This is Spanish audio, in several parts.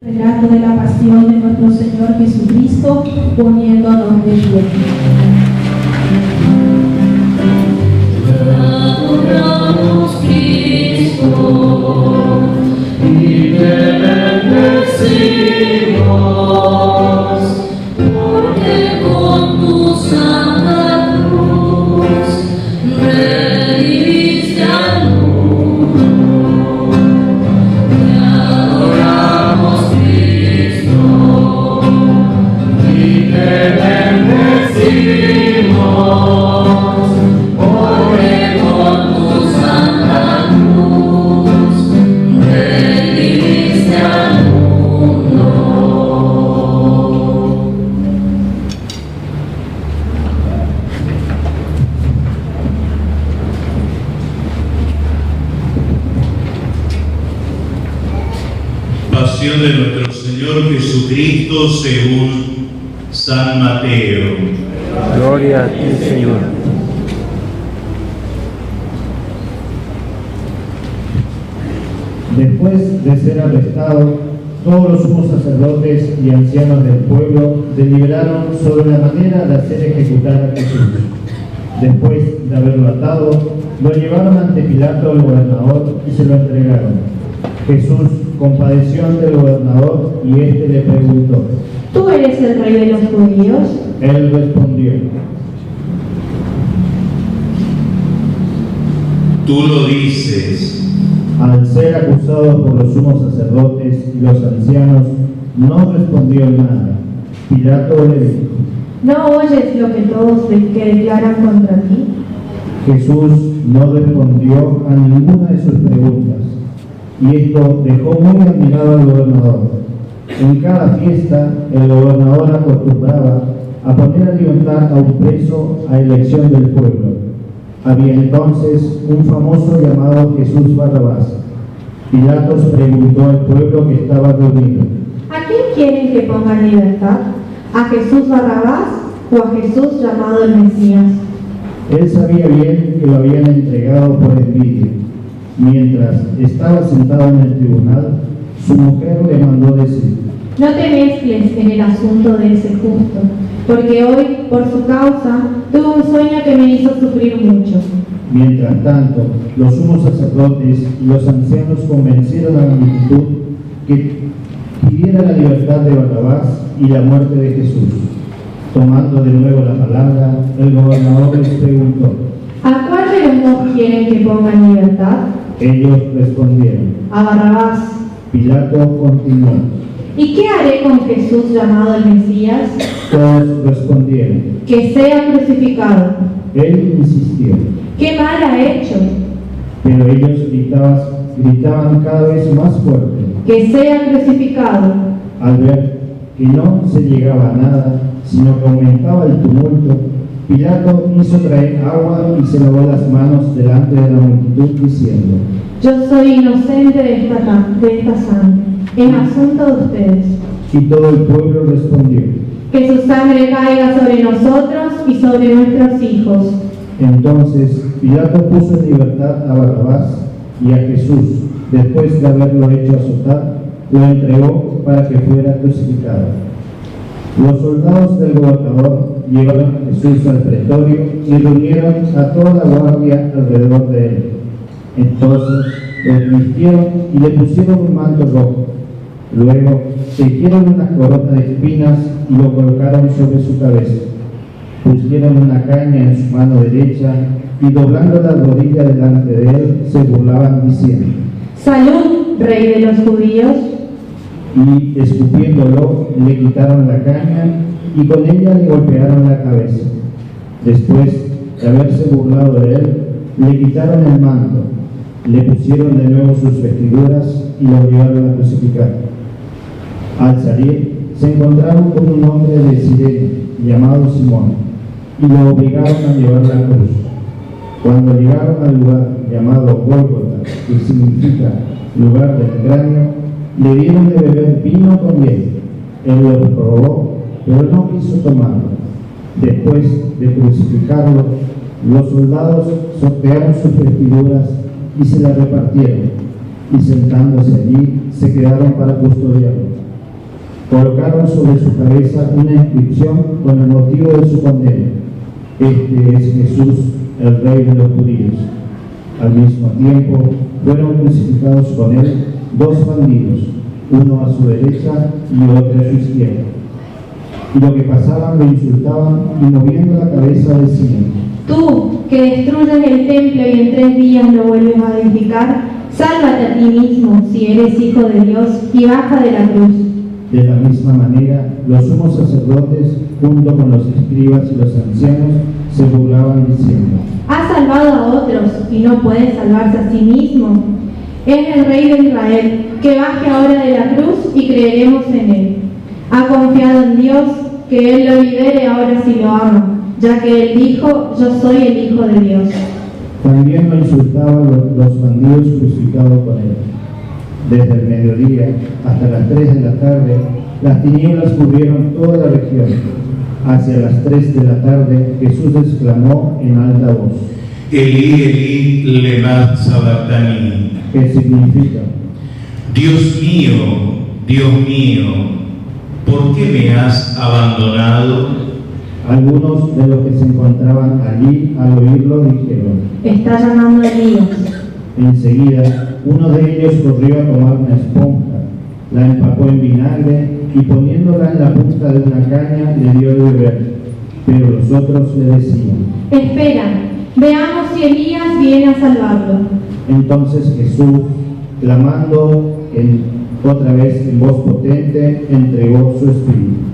Relato de la pasión de nuestro Señor Jesucristo, poniéndonos de pie. Adoramos Cristo y te bendecimos, porque con tu santa cruz redimiste al mundo. Te adoramos Cristo y te bendecimos, porque con tu santa cruz redimiste al mundo. Pasión de nuestro Señor Jesucristo según San Mateo. Gloria a ti, Señor. Después de ser arrestado, todos los sumos sacerdotes y ancianos del pueblo deliberaron sobre la manera de hacer ejecutar a Jesús. Después de haberlo atado, lo llevaron ante Pilato el gobernador y se lo entregaron. Jesús compadeció ante el gobernador y éste le preguntó: ¿Tú eres el rey de los judíos? Él respondió: Tú lo dices. Al ser acusado por los sumos sacerdotes y los ancianos, no respondió nada. Pilato le dijo: ¿No oyes lo que todos que declaran contra ti? Jesús no respondió a ninguna de sus preguntas, y esto dejó muy admirado al gobernador. En cada fiesta, el gobernador acostumbraba a poner a libertad a un preso a elección del pueblo. Había entonces un famoso llamado Jesús Barrabás. Pilatos preguntó al pueblo que estaba reunido: ¿A quién quieren que ponga en libertad? ¿A Jesús Barrabás o a Jesús llamado el Mesías? Él sabía bien que lo habían entregado por envidia. Mientras estaba sentado en el tribunal, su mujer le mandó decir: No te mezcles en el asunto de ese justo, porque hoy, por su causa, tuve un sueño que me hizo sufrir mucho. Mientras tanto, los sumos sacerdotes y los ancianos convencieron a la multitud que pidiera la libertad de Barrabás y la muerte de Jesús. Tomando de nuevo la palabra, el gobernador les preguntó: ¿A cuál de los dos quieren que ponga en libertad? Ellos respondieron. A Barrabás. Pilato continuó. ¿Y qué haré con Jesús llamado el Mesías? Todos respondieron. Que sea crucificado. Él insistió, ¿Qué mal ha hecho? pero ellos gritaban cada vez más fuerte. Que sea crucificado. Al ver que no se llegaba a nada, sino que aumentaba el tumulto, Pilato hizo traer agua y se lavó las manos delante de la multitud, diciendo: Yo soy inocente de esta sangre. Es asunto de ustedes. Y todo el pueblo respondió. Que su sangre caiga sobre nosotros y sobre nuestros hijos. Entonces Pilato puso en libertad a Barrabás, y a Jesús, después de haberlo hecho azotar, lo entregó para que fuera crucificado. Los soldados del gobernador llevaron a Jesús al pretorio y reunieron a toda la guardia alrededor de él. Entonces lo vistieron y le pusieron un manto rojo. Luego tejieron una corona de espinas y lo colocaron sobre su cabeza. Pusieron una caña en su mano derecha y doblando la rodilla delante de él se burlaban diciendo: Salud, rey de los judíos. Y escupiéndolo le quitaron la caña y con ella le golpearon la cabeza. Después de haberse burlado de él, le quitaron el manto, le pusieron de nuevo sus vestiduras y lo llevaron a crucificar. Al salir, se encontraron con un hombre de Cirene llamado Simón y lo obligaron a llevar la cruz. Cuando llegaron al lugar llamado Gólgota, que significa lugar del cráneo, le dieron de beber vino con miel. Él lo probó, pero no quiso tomarlo. Después de crucificarlo, los soldados sortearon sus vestiduras y se las repartieron, y sentándose allí se quedaron para custodiarlo. Colocaron sobre su cabeza una inscripción con el motivo de su condena: Este es Jesús, el Rey de los judíos. Al mismo tiempo fueron crucificados con él dos bandidos, uno a su derecha y otro a su izquierda. Y los que pasaban lo insultaban y moviendo la cabeza decían: Tú, que destruyes el templo y en 3 días lo vuelves a edificar, sálvate a ti mismo si eres hijo de Dios y baja de la cruz. De la misma manera, los sumos sacerdotes, junto con los escribas y los ancianos, se burlaban diciendo: Ha salvado a otros y no puede salvarse a sí mismo. Es el Rey de Israel, que baje ahora de la cruz y creeremos en él. Ha confiado en Dios, que él lo libere ahora si lo ama, ya que él dijo: Yo soy el Hijo de Dios. También lo insultaban los bandidos crucificados con él. Desde el mediodía hasta las 3 de la tarde, las tinieblas cubrieron toda la región. Hacia las 3 de la tarde, Jesús exclamó en alta voz: Elí, Elí, lema sabactani. ¿Qué significa? Dios mío, ¿por qué me has abandonado? Algunos de los que se encontraban allí al oírlo dijeron: Está llamando a Elías. Enseguida, uno de ellos corrió a tomar una esponja, la empapó en vinagre y poniéndola en la punta de una caña le dio de beber. Pero los otros le decían: Espera, veamos si Elías viene a salvarlo. Entonces Jesús, clamando otra vez en voz potente, entregó su espíritu.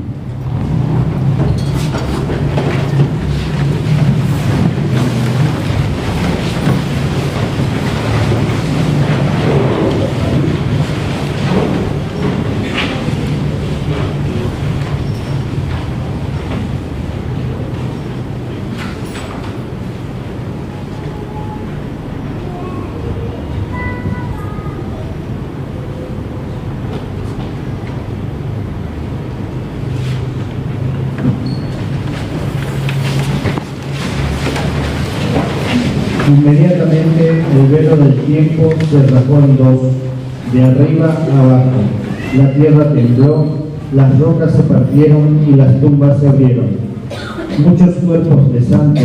Inmediatamente el velo del tiempo se rasgó en dos, de arriba a abajo. La tierra tembló, las rocas se partieron y las tumbas se abrieron. Muchos cuerpos de santos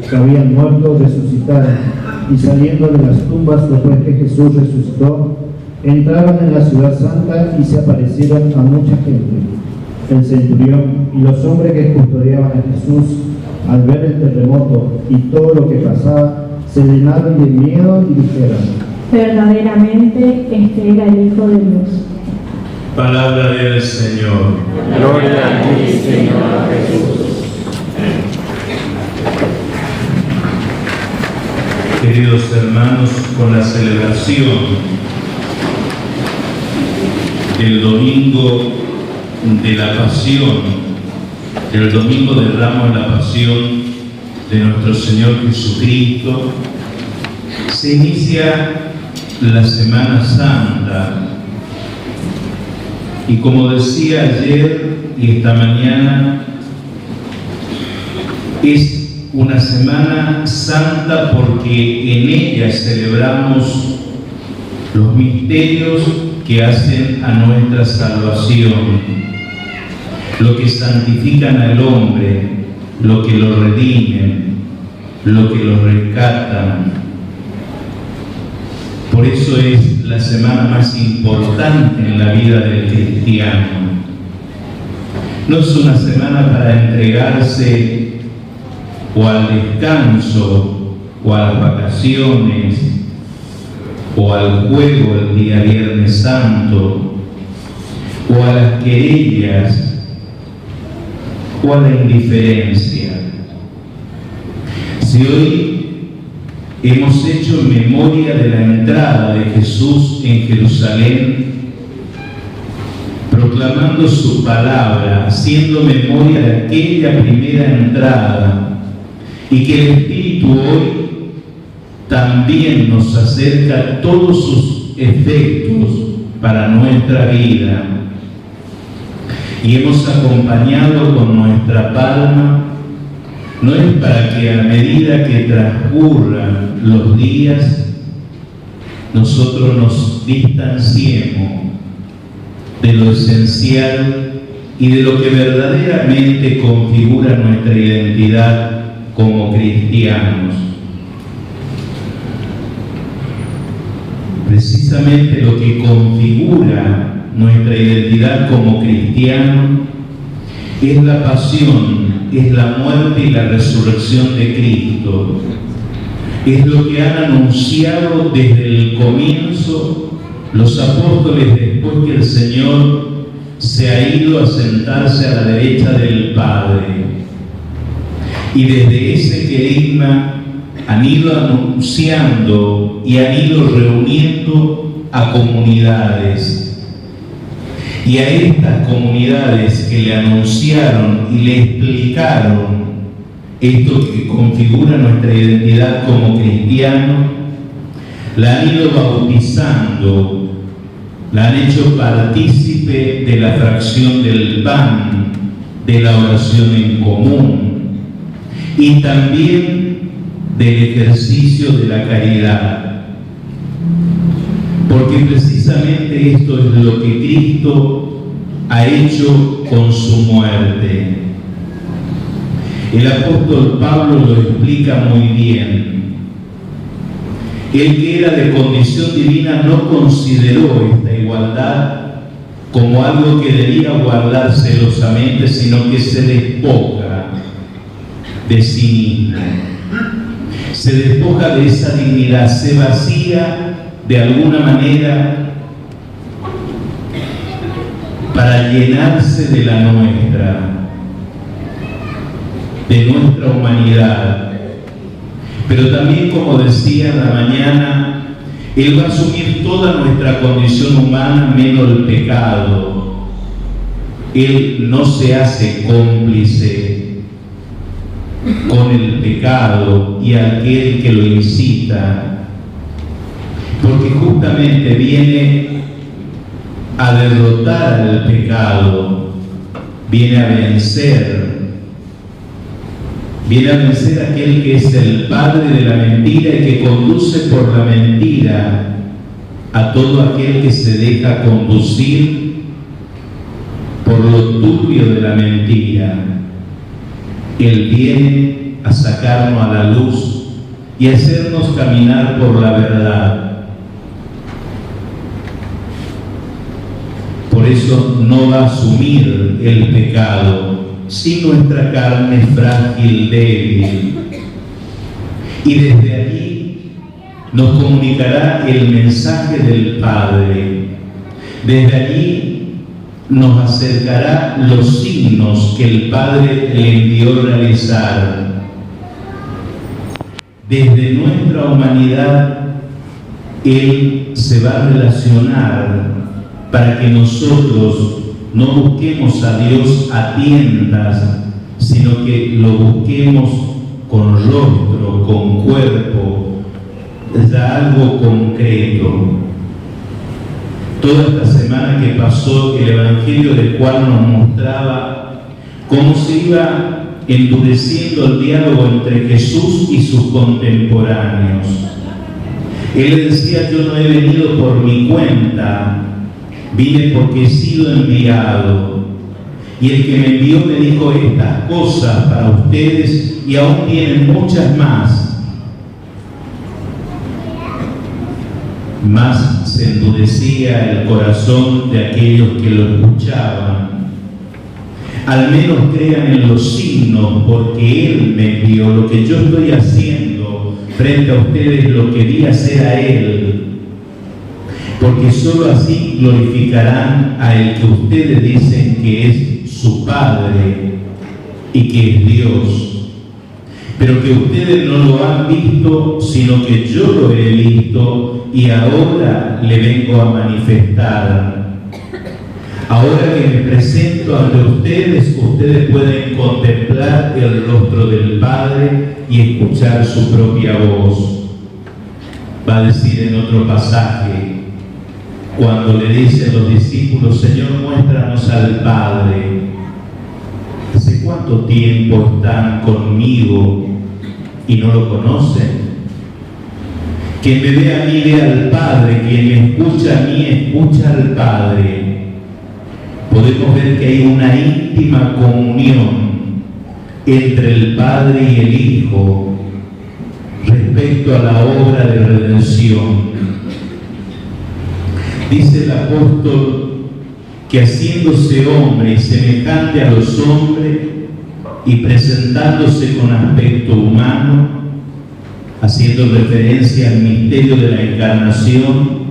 que habían muerto resucitaron, y saliendo de las tumbas después que Jesús resucitó, entraron en la ciudad santa y se aparecieron a mucha gente. El centurión y los hombres que custodiaban a Jesús, al ver el terremoto y todo lo que pasaba, se llenaron de miedo y dijeron: Verdaderamente este era el Hijo de Dios. Palabra del Señor. Gloria a ti, Señor Jesús. Queridos hermanos, con la celebración del domingo de la Pasión, del domingo del ramo de la Pasión de nuestro Señor Jesucristo, se inicia la Semana Santa. Y como decía ayer y esta mañana, es una Semana Santa porque en ella celebramos los misterios que hacen a nuestra salvación, lo que santifican al hombre, lo que lo redimen, lo que lo rescatan. Por eso es la semana más importante en la vida del cristiano. No es una semana para entregarse o al descanso, o a las vacaciones, o al juego el día Viernes Santo, o a las querellas, o a la indiferencia. Si hoy hemos hecho memoria de la entrada de Jesús en Jerusalén, proclamando su palabra, haciendo memoria de aquella primera entrada, y que el Espíritu hoy también nos acerca todos sus efectos para nuestra vida, y hemos acompañado con nuestra palma, no es para que a medida que transcurran los días nosotros nos distanciemos de lo esencial y de lo que verdaderamente configura nuestra identidad como cristianos. Precisamente lo que configura nuestra identidad como cristianos es la pasión, es la muerte y la resurrección de Cristo. Es lo que han anunciado desde el comienzo los apóstoles después que el Señor se ha ido a sentarse a la derecha del Padre. Y desde ese querigma han ido anunciando y han ido reuniendo a comunidades. Y a estas comunidades que le anunciaron y le explicaron esto que configura nuestra identidad como cristianos, la han ido bautizando, la han hecho partícipe de la fracción del pan, de la oración en común y también del ejercicio de la caridad. Porque precisamente esto es lo que Cristo ha hecho con su muerte. El apóstol Pablo lo explica muy bien. Él, que era de condición divina, no consideró esta igualdad como algo que debía guardar celosamente, sino que se despoja de sí mismo. Se despoja de esa dignidad, se vacía de alguna manera para llenarse de la nuestra, de nuestra humanidad. Pero también, como decía en la mañana, Él va a asumir toda nuestra condición humana menos el pecado. Él no se hace cómplice con el pecado y aquel que lo incita, porque justamente viene a derrotar al pecado, viene a vencer aquel que es el padre de la mentira y que conduce por la mentira a todo aquel que se deja conducir por lo turbio de la mentira. Él viene a sacarnos a la luz y hacernos caminar por la verdad. Por eso no va a asumir el pecado, sí nuestra carne frágil, débil. Y desde allí nos comunicará el mensaje del Padre. Desde allí nos acercará los signos que el Padre le envió realizar. Desde nuestra humanidad, Él se va a relacionar para que nosotros no busquemos a Dios a tientas, sino que lo busquemos con rostro, con cuerpo, ya algo concreto. Toda esta semana que pasó, el Evangelio del cual nos mostraba cómo se iba endureciendo el diálogo entre Jesús y sus contemporáneos. Él le decía: yo no he venido por mi cuenta, vine porque he sido enviado. Y el que me envió me dijo estas cosas para ustedes y aún tienen muchas más. Más se endurecía el corazón de aquellos que lo escuchaban. Al menos crean en los signos, porque Él me envió. Lo que yo estoy haciendo frente a ustedes, lo que vi hacer a Él. Porque sólo así glorificarán a el que ustedes dicen que es su Padre y que es Dios. Pero que ustedes no lo han visto, sino que yo lo he visto y ahora le vengo a manifestar. Ahora que me presento ante ustedes, ustedes pueden contemplar el rostro del Padre y escuchar su propia voz. Va a decir en otro pasaje, cuando le dicen los discípulos: Señor, muéstranos al Padre. ¿Hace cuánto tiempo están conmigo y no lo conocen? Quien me ve a mí ve al Padre, quien me escucha a mí escucha al Padre. podemos ver que hay una íntima comunión entre el Padre y el Hijo respecto a la obra de redención. Dice el apóstol que haciéndose hombre y semejante a los hombres y presentándose con aspecto humano, haciendo referencia al misterio de la encarnación,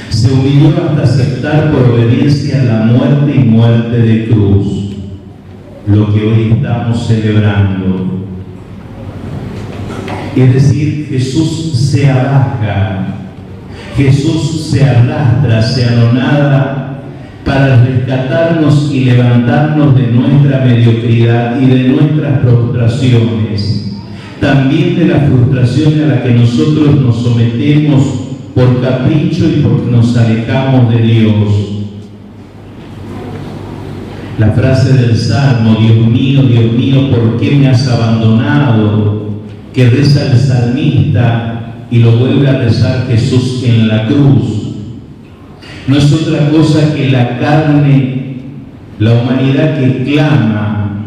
se humilló hasta aceptar por obediencia la muerte y muerte de cruz, lo que hoy estamos celebrando. Es decir, Jesús se abaja, Jesús se arrastra, se anonada para rescatarnos y levantarnos de nuestra mediocridad y de nuestras frustraciones, también de la frustración a la que nosotros nos sometemos por capricho y porque nos alejamos de Dios. La frase del Salmo, Dios mío, ¿por qué me has abandonado?, que reza el salmista y lo vuelve a rezar Jesús en la cruz, no es otra cosa que la carne, la humanidad que clama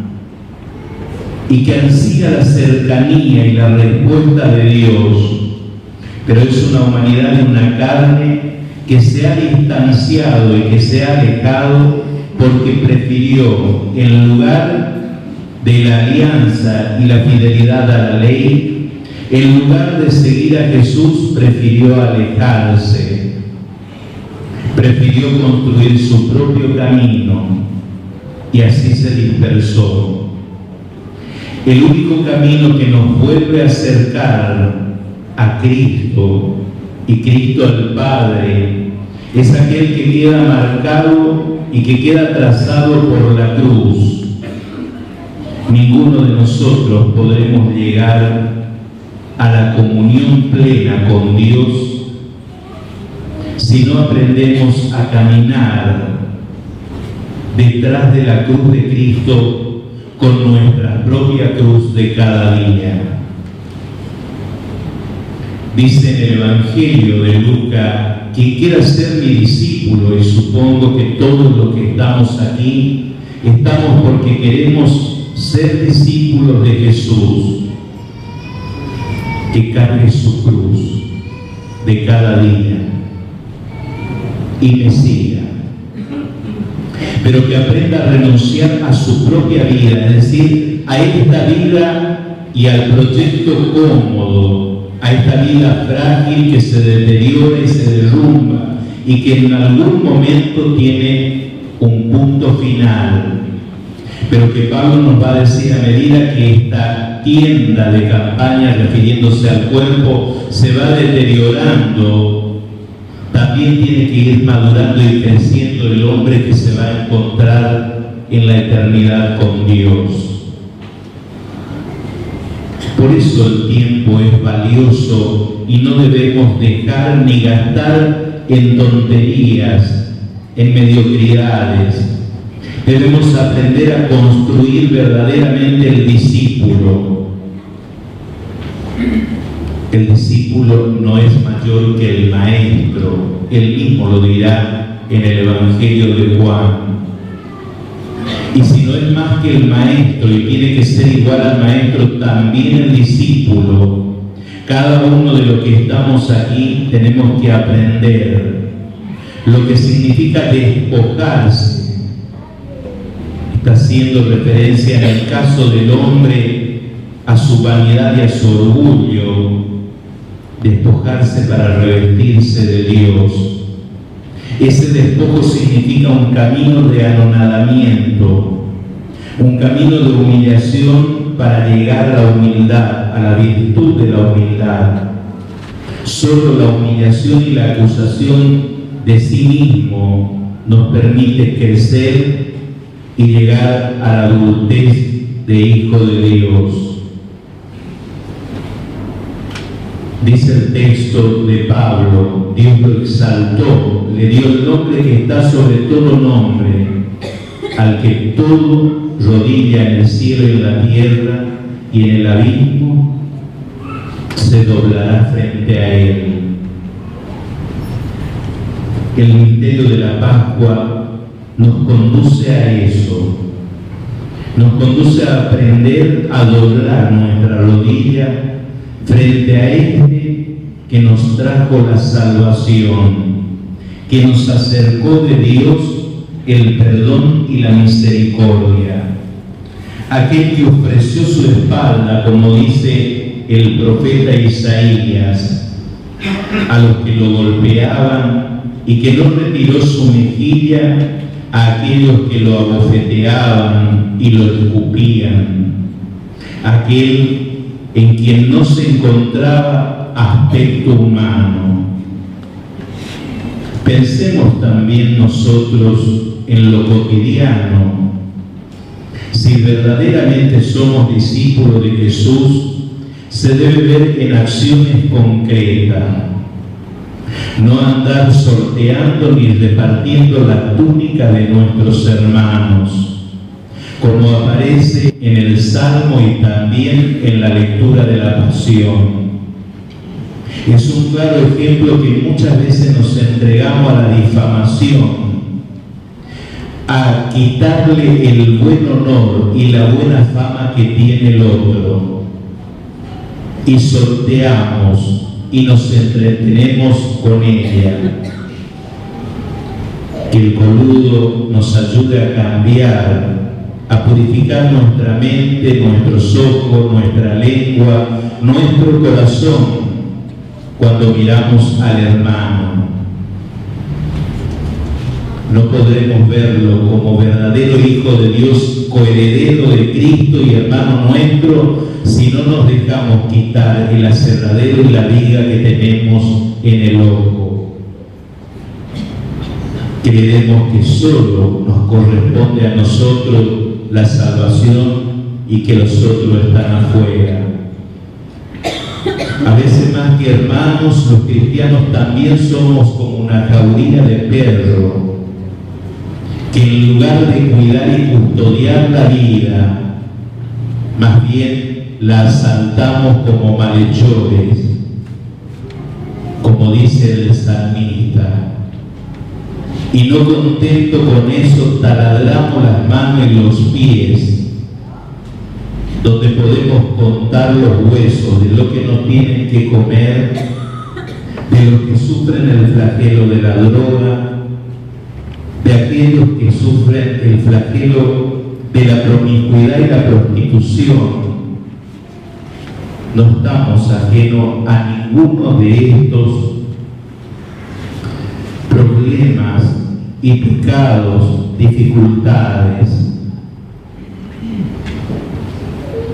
y que ansía la cercanía y la respuesta de Dios, pero es una humanidad de una carne que se ha distanciado y que se ha alejado porque prefirió, en lugar de la alianza y la fidelidad a la ley, en lugar de seguir a Jesús, prefirió alejarse. Prefirió construir su propio camino y así se dispersó. El único camino que nos vuelve a acercar a Cristo y Cristo al Padre es aquel que queda marcado y que queda trazado por la cruz. Ninguno de nosotros podremos llegar a la comunión plena con Dios si no aprendemos a caminar detrás de la cruz de Cristo con nuestra propia cruz de cada día. Dice en el Evangelio de Lucas: quien quiera ser mi discípulo, y supongo que todos los que estamos aquí estamos porque queremos ser discípulos de Jesús, que cargue su cruz de cada día y me siga, pero que aprenda a renunciar a su propia vida, es decir, a esta vida y al proyecto cómodo, a esta vida frágil que se deteriora y se derrumba y que en algún momento tiene un punto final, pero que Pablo nos va a decir: a medida que esta tienda de campaña, refiriéndose al cuerpo, se va deteriorando, también tiene que ir madurando y creciendo el hombre que se va a encontrar en la eternidad con Dios. Por eso el tiempo es valioso y no debemos dejar ni gastar en tonterías, en mediocridades. Debemos aprender a construir verdaderamente el discípulo. El discípulo no es mayor que el maestro, él mismo lo dirá en el Evangelio de Juan. Y si no es más que el maestro y tiene que ser igual al maestro, también el discípulo. Cada uno de los que estamos aquí tenemos que aprender lo que significa despojarse. Está haciendo referencia en el caso del hombre a su vanidad y a su orgullo, despojarse para revestirse de Dios. Ese despojo significa un camino de anonadamiento, un camino de humillación para llegar a la humildad, a la virtud de la humildad. Solo la humillación y la acusación de sí mismo nos permite crecer y llegar a la adultez de hijo de Dios. Dice el texto de Pablo: Dios lo exaltó, le dio el nombre que está sobre todo nombre, al que todo rodilla en el cielo y en la tierra y en el abismo se doblará frente a él. El misterio de la Pascua nos conduce a eso, nos conduce a aprender a doblar nuestra rodilla frente a este que nos trajo la salvación, que nos acercó de Dios el perdón y la misericordia, aquel que ofreció su espalda, como dice el profeta Isaías, a los que lo golpeaban y que no retiró su mejilla a aquellos que lo abofeteaban y lo escupían, aquel en quien no se encontraba aspecto humano. Pensemos también nosotros en lo cotidiano. Si verdaderamente somos discípulos de Jesús, se debe ver en acciones concretas. No andar sorteando ni repartiendo la túnica de nuestros hermanos, como aparece en el Salmo y también en la lectura de la Pasión. Es un claro ejemplo que muchas veces nos entregamos a la difamación, a quitarle el buen honor y la buena fama que tiene el otro, y sorteamos y nos entretenemos con ella. Que el coludo nos ayude a cambiar, a purificar nuestra mente, nuestros ojos, nuestra lengua, nuestro corazón, cuando miramos al hermano. No podremos verlo como verdadero Hijo de Dios, coheredero de Cristo y hermano nuestro, si no nos dejamos quitar el aserradero y la viga que tenemos en el ojo. Creemos que solo nos corresponde a nosotros la salvación y que los otros están afuera. A veces, más que hermanos, los cristianos también somos como una jauría de perro, que en lugar de cuidar y custodiar la vida, más bien la asaltamos como malhechores, como dice el salmista. Y no contento con eso, taladramos las manos y los pies, donde podemos contar los huesos de lo que no tienen que comer, de los que sufren el flagelo de la droga, de aquellos que sufren el flagelo de la promiscuidad y la prostitución. No estamos ajenos a ninguno de estos problemas y pecados, dificultades.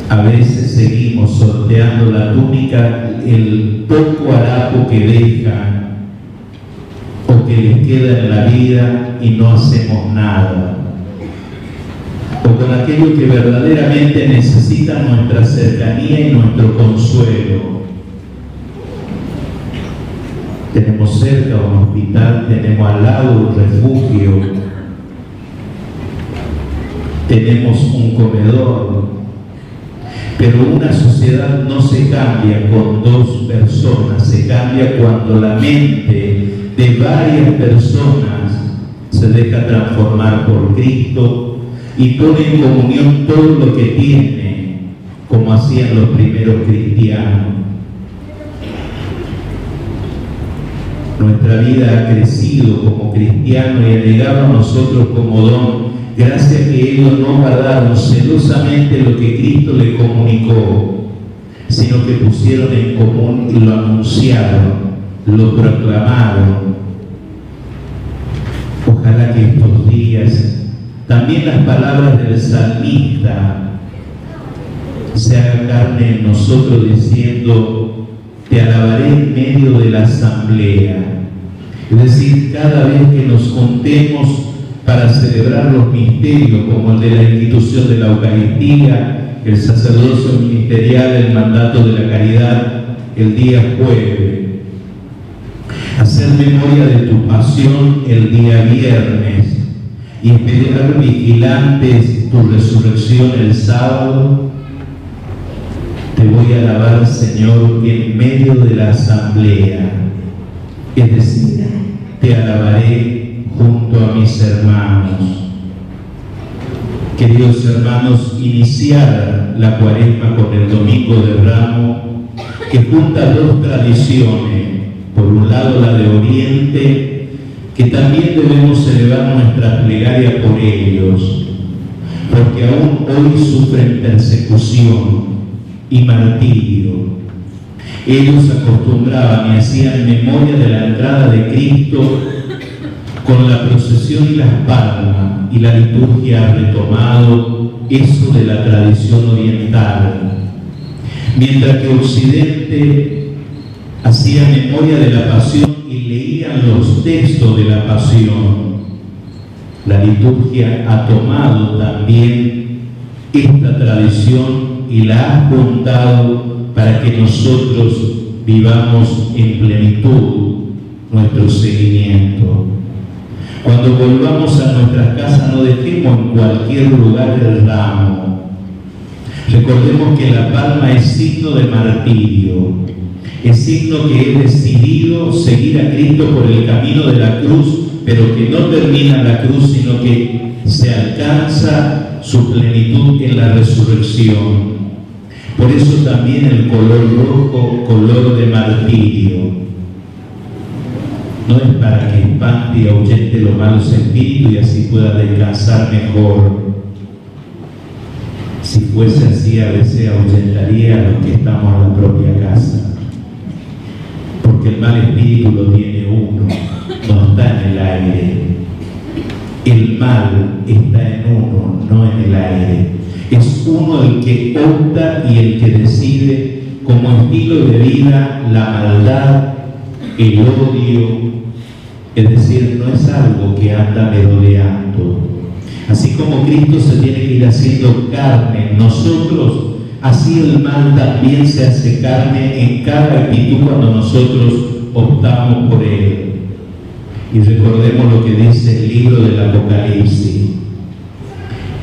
A veces seguimos sorteando la túnica, el poco harapo que dejan o que les queda en la vida y no hacemos nada. O con aquellos que verdaderamente necesitan nuestra cercanía y nuestro consuelo. Tenemos cerca un hospital, tenemos al lado un refugio, tenemos un comedor, pero una sociedad no se cambia con dos personas, se cambia cuando la mente de varias personas se deja transformar por Cristo y pone en comunión todo lo que tiene, como hacían los primeros cristianos. Nuestra vida ha crecido como cristiano y ha llegado a nosotros como don, gracias a que ellos no guardaron celosamente lo que Cristo le comunicó, sino que pusieron en común y lo anunciaron, lo proclamaron. Ojalá que estos días también las palabras del salmista se hagan carne en nosotros diciendo: te alabaré en medio de la asamblea. Es decir, cada vez que nos juntemos para celebrar los misterios, como el de la institución de la Eucaristía, el sacerdocio ministerial, el mandato de la caridad, el día jueves. Hacer memoria de tu pasión el día viernes y esperar vigilantes tu resurrección el sábado. Te voy a alabar, Señor, en medio de la asamblea. Es decir, te alabaré junto a mis hermanos. Queridos hermanos, iniciar la Cuaresma con el Domingo de Ramos, que junta dos tradiciones, por un lado la de Oriente, que también debemos elevar nuestra plegaria por ellos, porque aún hoy sufren persecución y martirio. Ellos acostumbraban y hacían memoria de la entrada de Cristo con la procesión y las palmas, y la liturgia ha retomado eso de la tradición oriental, mientras que Occidente hacía memoria de la pasión y leían los textos de la pasión. La liturgia ha tomado también esta tradición y la ha juntado para que nosotros vivamos en plenitud nuestro seguimiento. Cuando volvamos a nuestras casas, no dejemos en cualquier lugar el ramo. Recordemos que la palma es signo de martirio, es signo que he decidido seguir a Cristo por el camino de la cruz, pero que no termina la cruz, sino que se alcanza su plenitud en la resurrección. Por eso también el color rojo, color de martirio. No es para que espante y ahuyente los malos espíritus y así pueda descansar mejor. Si fuese así, a veces ahuyentaría a los que estamos en la propia casa. Porque el mal espíritu lo tiene uno, no está en el aire. El mal está en uno, no en el aire. Es uno el que opta y el que decide como estilo de vida la maldad, el odio, es decir, no es algo que anda merodeando. Así como Cristo se tiene que ir haciendo carne en nosotros, así el mal también se hace carne en cada actitud cuando nosotros optamos por él. Y recordemos lo que dice el libro del Apocalipsis.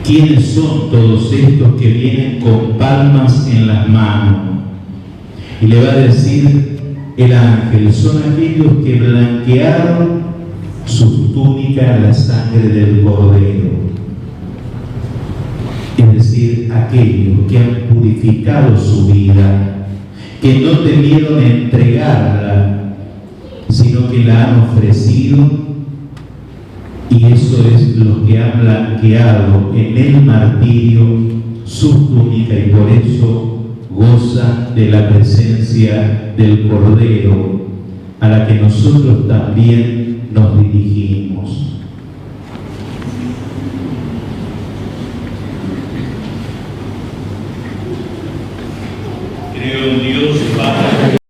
¿Quiénes son todos estos que vienen con palmas en las manos? Y le va a decir el ángel, son aquellos que blanquearon sus túnicas en la sangre del Cordero. Es decir, aquellos que han purificado su vida, que no temieron entregarla, sino que la han ofrecido, y eso es lo que han blanqueado en el martirio sus túnicas, y por eso gozan de la presencia del Cordero, a la que nosotros también nos dirigimos. Creo en Dios, Padre.